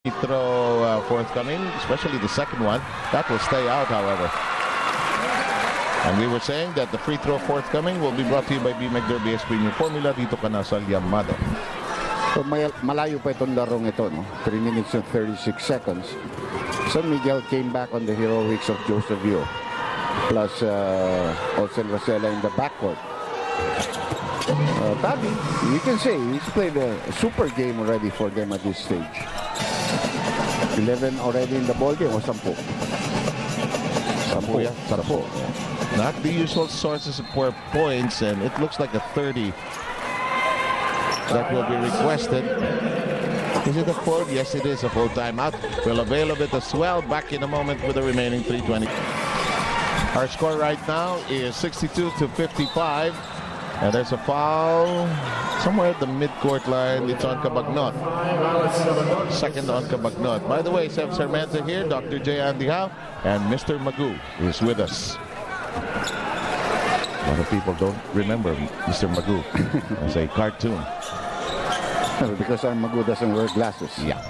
free throw forthcoming, especially the second one. That will stay out, however. And we were saying that the free throw forthcoming will be brought to you by BMEG Derby Premium Formula. Dito ka na sa Llamados. So malayo pa itong larong ito, no? 3 minutes and 36 seconds. San Miguel came back on the heroics of Josephio, plus Olsen Rosella in the backcourt. Tabi, you can say he's played a super game already for them at this stage. 11 already in the ball game, or 10? 10. Yeah, 10. Not the usual sources for points, and it looks like a 30 that will be requested. Is it a full? Yes, it is a full timeout. We'll avail of it as well. Back in a moment with the remaining 3:20. Our score right now is 62-55. And there's a foul somewhere at the mid-court line. It's on Cabagnot. Second on Cabagnot. By the way, Sev Sarmenta here, Dr. J. Andy Howe, and Mr. Magoo is with us. A lot of people don't remember Mr. Magoo as a cartoon. Because our Magoo doesn't wear glasses. Yeah.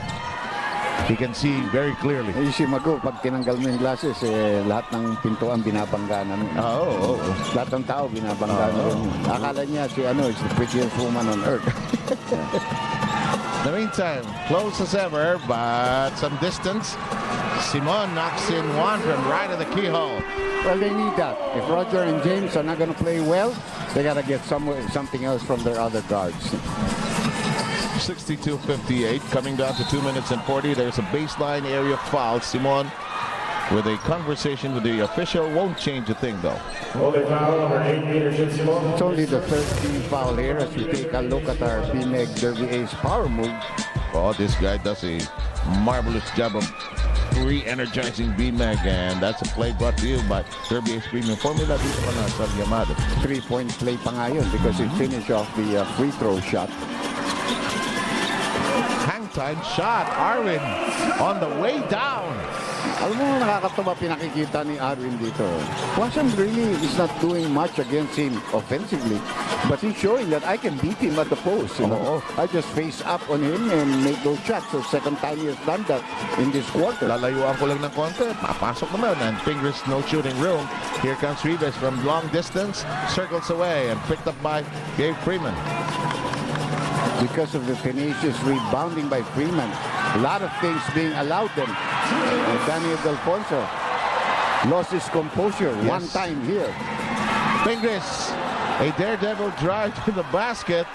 He can see very clearly. Eh, si Magoo, pag tinanggal mo yung glasses, lahat ng pintuan binabangga na. Lahat ng tao binabangga na. Akala niya si is the prettiest woman on earth. In the meantime, close as ever, but some distance. Simon knocks in one from right of the keyhole. Well, they need that. If Roger and James are not going to play well, they got to get something else from their other guards. 62-58, coming down to 2 minutes and 40. There's a baseline area foul. Simon with a conversation with the official. Won't change a thing, though. It's only the third team foul here as we take a look at our BMEG Derby Ace power move. Oh, this guy does a marvelous job of re-energizing BMEG, and that's a play brought to you by Derby Ace Premium Formula. Dito pa na sa Llamados. 3-point play pa nga yun because he finished off the free throw shot. Hang-time shot. Arwin on the way down. Alam mo, nakakatawa pinakikita ni Arwin dito. Washam really is not doing much against him offensively, but he's showing that I can beat him at the post. You know? I just face up on him and make those shots. So second time he has done that in this quarter. Lalayuan ko lang ng konti. Papasok naman. And Pingris, no shooting room. Here comes Reavies from long distance. Circles away and picked up by Gabe Freeman. Because of the tenacious rebounding by Freeman, a lot of things being allowed them. And Daniel Delfonso lost his composure one time here. Pingris, a daredevil drive to the basket.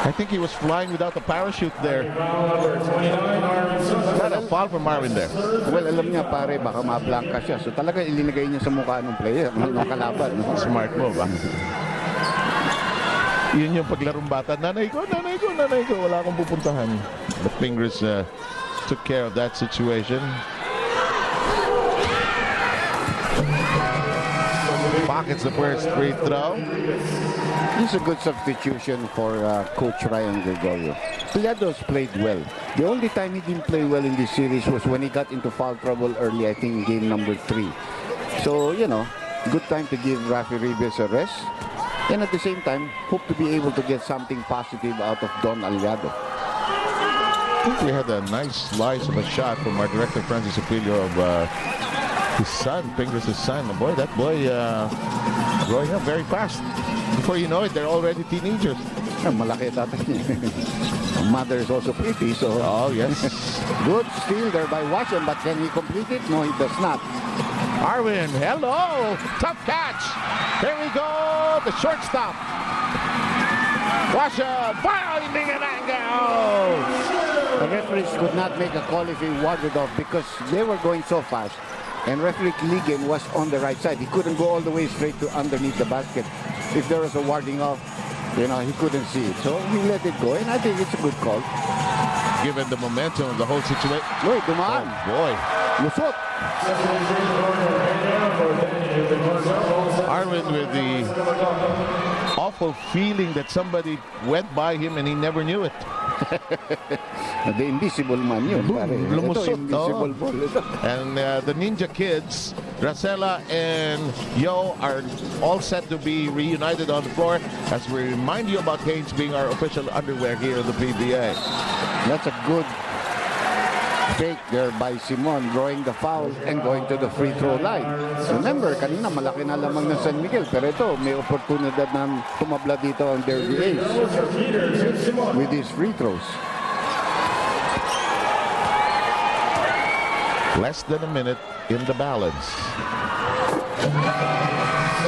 I think he was flying without the parachute there. Not a foul from Marvin there. Well, alam niya pare, baka mablangka siya. So talaga ilinagay niya sa mukha ng player, ng kalaban. Smart move, Yun yung paglarong bata. Nanay ko, wala akong pupuntahan. But Pingris took care of that situation. Pockets the first free throw. This is a good substitution for Coach Ryan Gregorio. Llamados played well. The only time he didn't play well in this series was when he got into foul trouble early, I think in game number 3. So, you know, good time to give Rafi Reavies a rest. And at the same time, hope to be able to get something positive out of Don Aliado. I think we had a nice slice of a shot from our director, Francis Apilio, of his son, Pingris' son. Boy, that boy growing up very fast. Before you know it, they're already teenagers. Malaki tatay niya. Mother is also pretty, so... Oh, yes. Good steal there by Washam, but can he complete it? No, he does not. Arwin, hello! Tough catch! Here we go! The shortstop! Washam! Finding an angle! The referees could not make a call if he warded off because they were going so fast. And referee Ligen was on the right side. He couldn't go all the way straight to underneath the basket. If there was a warding off, you know, he couldn't see it. So he let it go, and I think it's a good call. Given the momentum of the whole situation. Wait, dumaan. Oh, boy. Lusot. Arwin with the awful feeling that somebody went by him and he never knew it. The invisible man yun. Lumusot, invisible ball. And the Ninja Kids, Racela and Yo, are all set to be reunited on the floor as we remind you about Hanes being our official underwear here in the PBA. That's a good fake there by Simon, drawing the foul and going to the free throw line. Remember, kanina malaki na lamang ng San Miguel, pero ito, may oportunidad na tumabla dito ang Reavies with these free throws. Less than a minute in the balance.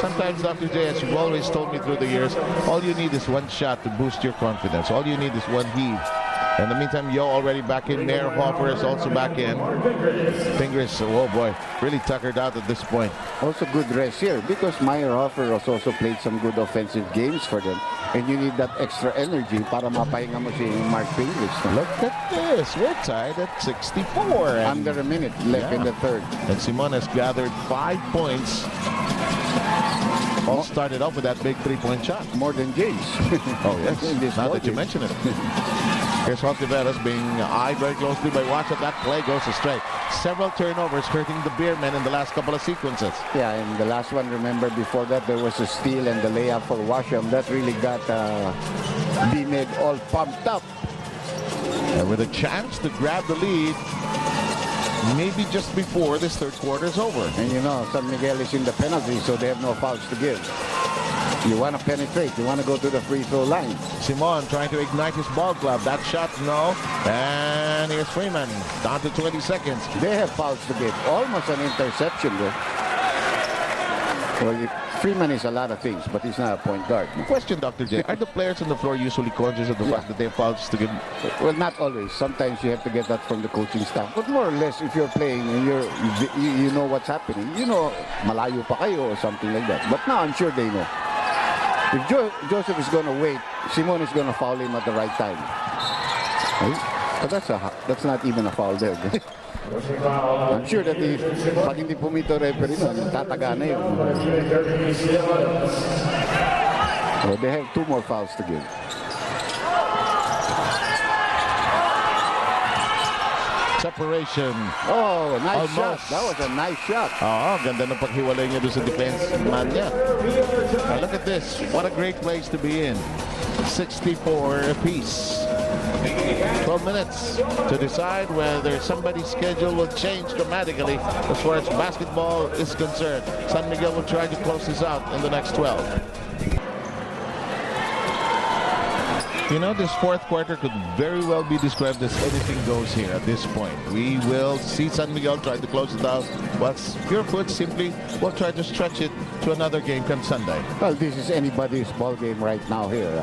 Sometimes, Dr. J, as you've always told me through the years, all you need is one shot to boost your confidence. All you need is one heave. In the meantime, Yo already back in there. Hoffer is also back in. Pingris, oh boy, really tuckered out at this point. Also good rest here because Hoffer has also played some good offensive games for them. And you need that extra energy para mapahinga mo si Marc Pingris. Look at this. We're tied at 64. Under a minute left in the third. And Simon has gathered 5 points. All started off with that big three-point shot. More than James. Oh, yes. Now that you mention it. Here's Hontiveros being eyed very closely by Washam. That play goes astray. Several turnovers hurting the Beermen in the last couple of sequences. Yeah, and the last one, remember before that, there was a steal and the layup for Washam. That really got B-Med all pumped up. And with a chance to grab the lead, maybe just before this third quarter is over. And you know, San Miguel is in the penalty, so they have no fouls to give. You want to penetrate. You want to go to the free throw line. Simon trying to ignite his ball club. That shot, no. And here's Freeman. Down to 20 seconds. They have fouls to give. Almost an interception there. Well, Freeman is a lot of things, but he's not a point guard. Question, Dr. J. Are the players on the floor usually conscious of the fact that they have fouls to give? Well, not always. Sometimes you have to get that from the coaching staff. But more or less, if you're playing and you know what's happening, you know, malayo pa kayo or something like that. But now I'm sure they know. If Joseph is going to wait, Simon is going to foul him at the right time. Right? But that's not even a foul there. I'm sure that pag hindi pumito referee nun, tataga na yun. So they have 2 more fouls to give. Separation. Oh, nice Almost. shot. That was a nice shot. Oh, ganda ng paghiwalay niya doon sa defense man niya. Now look at this. What a great place to be in. 64 apiece. 12 minutes to decide whether somebody's schedule will change dramatically as far as basketball is concerned. San Miguel will try to close this out in the next 12. You know, this fourth quarter could very well be described as anything goes here at this point. We will see San Miguel try to close it out, whilst Purefoot simply will try to stretch it to another game come Sunday. Well, this is anybody's ball game right now here.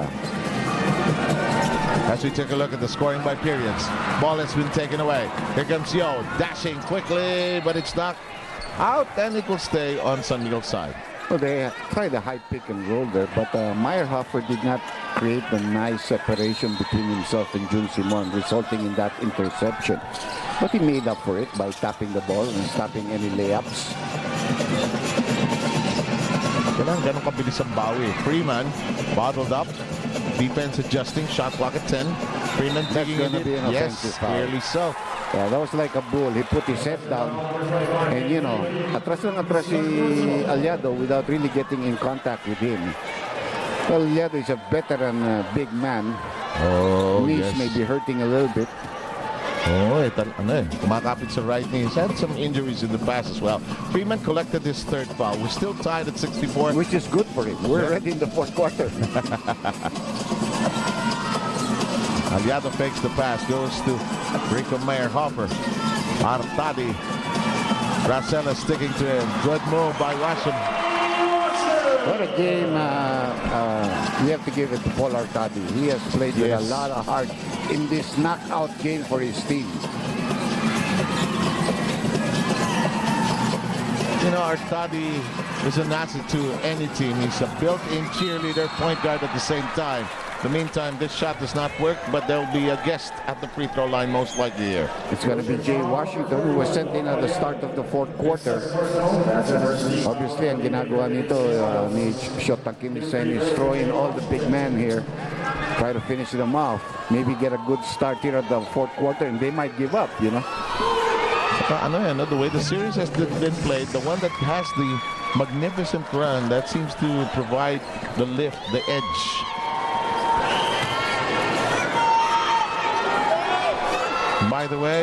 As we take a look at the scoring by periods, ball has been taken away. Here comes Yo, dashing quickly, but it's knocked out, and it will stay on San Miguel's side. Well, they tried a high pick and roll there, but Hoffer did not create the nice separation between himself and Jun Simon, resulting in that interception. But he made up for it by tapping the ball and stopping any layups. Ganun kabilis ang bawi. Freeman bottled up. Defense adjusting. Shot clock at 10. Freeman taking it. Yes, clearly so. Yeah, that was like a bull. He put his head down. And, you know, atras lang atras si Llamados without really getting in contact with him. Well, Llamados is a veteran big man. Oh, Knees yes. may be hurting a little bit. Oh, kumakapit sa right knee. He's had some injuries in the past as well. Freeman collected his third foul. We're still tied at 64. Which is good for him. We're already in the fourth quarter. Aliado fakes the pass, goes to Rico Hoffer. Artadi. Racela sticking to him. Good move by Washam. What a game. We have to give it to Paul Artadi. He has played with a lot of heart in this knockout game for his team. You know, Artadi is an asset to any team. He's a built-in cheerleader, point guard at the same time. In the meantime, this shot does not work, but there will be a guest at the free throw line most likely here. It's going to be Jay Washington, who was sent in at the start of the fourth quarter. Obviously, ang ginagawa nito ni Shotakim Sen is throwing all the big men here. Try to finish them off. Maybe get a good start here at the fourth quarter, and they might give up, you know. The way the series has been played, the one that has the magnificent run, that seems to provide the lift, the edge. By the way,